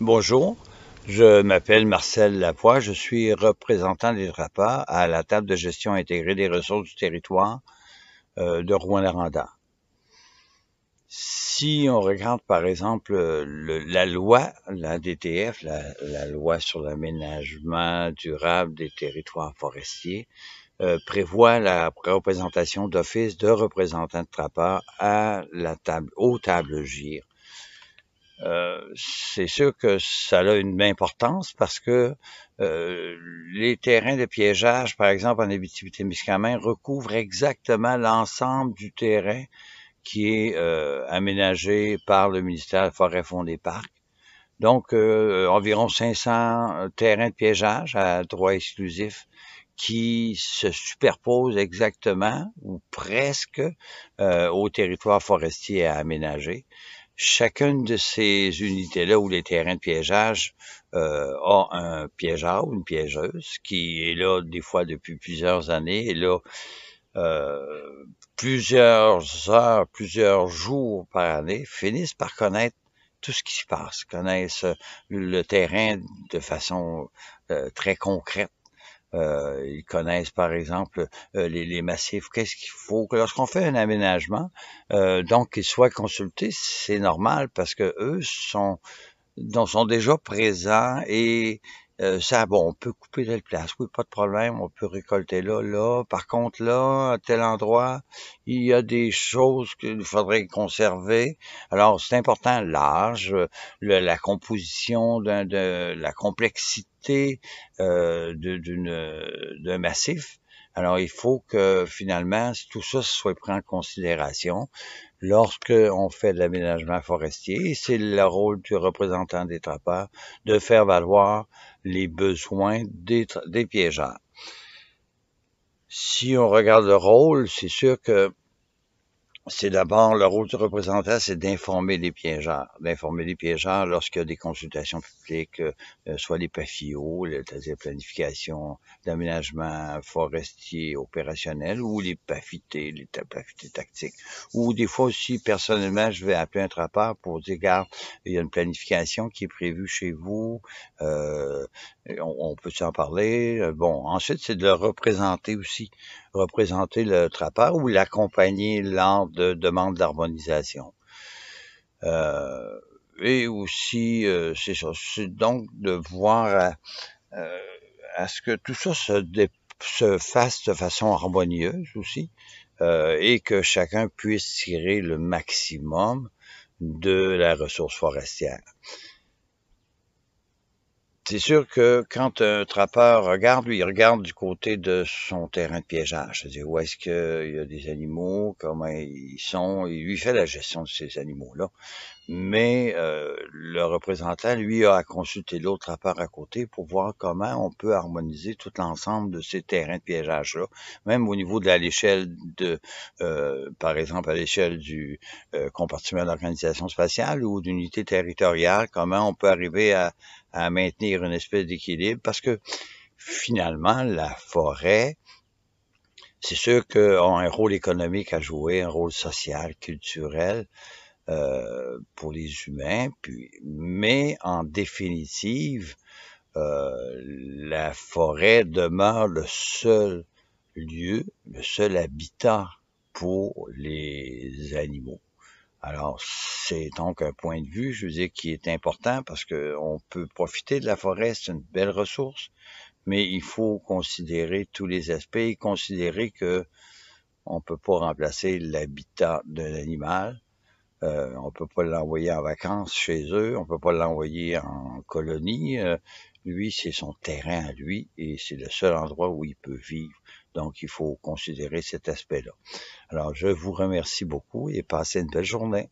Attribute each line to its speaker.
Speaker 1: Bonjour, je m'appelle Marcel Lapoix, je suis représentant des trappeurs à la table de gestion intégrée des ressources du territoire de Rouyn-Noranda. Si on regarde par exemple la loi, la DTF, la loi sur l'aménagement durable des territoires forestiers, prévoit la représentation d'office de représentants de trappeurs à la table, aux tables GIR. C'est sûr que ça a une importance parce que les terrains de piégeage, par exemple en Abitibi-Témiscamingue, recouvrent exactement l'ensemble du terrain qui est aménagé par le ministère de la Forêt, Fonds des Parcs. Donc, environ 500 terrains de piégeage à droit exclusif qui se superposent exactement ou presque au territoire forestier à aménager. Chacune de ces unités-là ou les terrains de piégeage a un piégeur ou une piégeuse qui est là des fois depuis plusieurs années et là plusieurs heures, plusieurs jours par année, finissent par connaître tout ce qui se passe, connaissent le terrain de façon très concrète. Ils connaissent, par exemple, les massifs. Qu'est-ce qu'il faut? Lorsqu'on fait un aménagement, donc qu'ils soient consultés, c'est normal parce que eux sont déjà présents et ça, bon, on peut couper telle place, oui, pas de problème, on peut récolter là. Par contre, là, à tel endroit, il y a des choses qu'il faudrait conserver. Alors, c'est important, l'âge, la composition la complexité d'un massif. Alors, il faut que finalement, tout ça soit pris en considération lorsque on fait de l'aménagement forestier. C'est le rôle du représentant des trappeurs de faire valoir les besoins des piégeurs. Si on regarde le rôle, c'est sûr que c'est d'abord le rôle du représentant, c'est d'informer les piégeurs lorsqu'il y a des consultations publiques, soit les PAFIO, c'est-à-dire planification d'aménagement forestier opérationnel, ou les PAFIT, les PAFIT tactiques, ou des fois aussi, personnellement, je vais appeler un trappeur pour dire, regarde, il y a une planification qui est prévue chez vous, on peut s'en parler. Bon, ensuite, c'est de le représenter aussi, représenter le trappeur ou l'accompagner lors de demandes d'harmonisation. Et aussi, c'est ça, c'est donc de voir à ce que tout ça se fasse de façon harmonieuse aussi, et que chacun puisse tirer le maximum de la ressource forestière. C'est sûr que quand un trappeur regarde, lui, il regarde du côté de son terrain de piégeage. C'est-à-dire où est-ce qu'il y a des animaux, comment ils sont, il lui fait la gestion de ces animaux-là. Mais le représentant, lui, a à consulter l'autre trappeur à côté pour voir comment on peut harmoniser tout l'ensemble de ces terrains de piégeage-là, même au niveau de l'échelle de, par exemple, à l'échelle du compartiment d'organisation spatiale ou d'unité territoriale, comment on peut arriver à maintenir une espèce d'équilibre, parce que finalement, la forêt, c'est sûr qu'elle a un rôle économique à jouer, un rôle social, culturel, pour les humains, mais en définitive, la forêt demeure le seul lieu, le seul habitat pour les animaux. Alors, c'est donc un point de vue, je veux dire, qui est important parce que on peut profiter de la forêt, c'est une belle ressource, mais il faut considérer tous les aspects et considérer que on peut pas remplacer l'habitat de l'animal. On peut pas l'envoyer en vacances chez eux, on peut pas l'envoyer en colonie. Lui, c'est son terrain à lui et c'est le seul endroit où il peut vivre. Donc, il faut considérer cet aspect-là. Alors, je vous remercie beaucoup et passez une belle journée.